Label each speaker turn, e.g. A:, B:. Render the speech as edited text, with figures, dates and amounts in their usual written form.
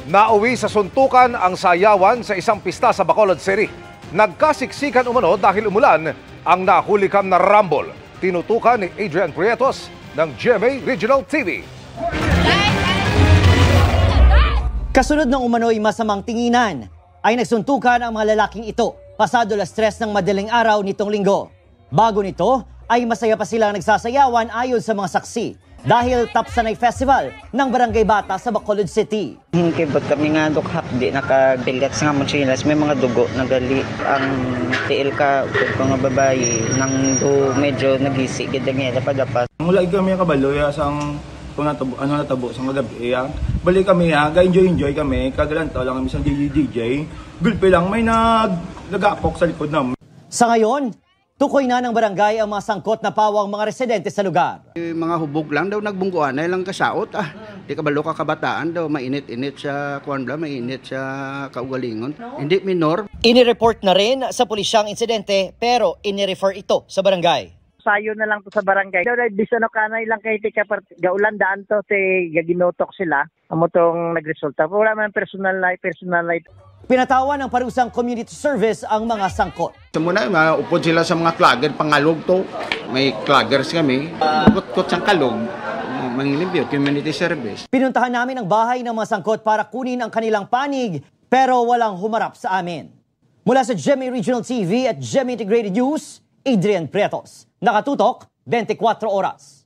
A: Nauwi sa suntukan ang sayawan sa isang pista sa Bacolod City. Nagkasiksikan umano dahil umulan ang nahulikam na rumble. Tinutukan ni Adrian Prietos ng GMA Regional TV.
B: Kasunod ng umano'y masamang tinginan, ay nagsuntukan ang mga lalaking ito pasado 3:00 ng madaling araw nitong linggo. Bago nito, ay masaya pa silang nagsasayawan ayon sa mga saksi dahil Tapsanay Festival ng Barangay Bata sa Bacolod City.
C: Hingkibot kami nga dukhap, di nakabigat sa nga mochilas, may mga dugo, nagali ang tiil ka, ko nga babae, nang medyo nagisi, gidangela padapas.
D: Mula kami kabalo, sang kung natabo sa gabi, balik kami, enjoy kami, kagalanto lang kami sa DJ, gulpe lang, may nagapok sa likod namin.
B: Sa ngayon, tukoy na ng barangay ang mga sangkot na pawang mga residente sa lugar.
E: Mga hubog lang daw nagbungguan, ay lang kasaot. Di kabalo ka kabataan daw, mainit-init sa kuwanbla, mainit sa kaugalingon. Hindi minor.
B: Inireport na rin sa pulisyang insidente pero inirefer ito sa barangay.
F: Sayo na lang to sa barangay. Bisano kanay lang kay tika gaulan daan to te gaginotok sila. Amo tong nagresulta. Wala man personal life.
B: Pinatawan ng parusang community service ang mga sangkot.
E: Muna, maupod sila sa mga klagger, pangalog to. May klaggers kami. Kot sang kalog, manglibyo, community service.
B: Pinuntahan namin ang bahay ng mga sangkot para kunin ang kanilang panig pero walang humarap sa amin. Mula sa GMA Regional TV at GMA Integrated News, Adrian Prietos. Nakatutok, 24 oras.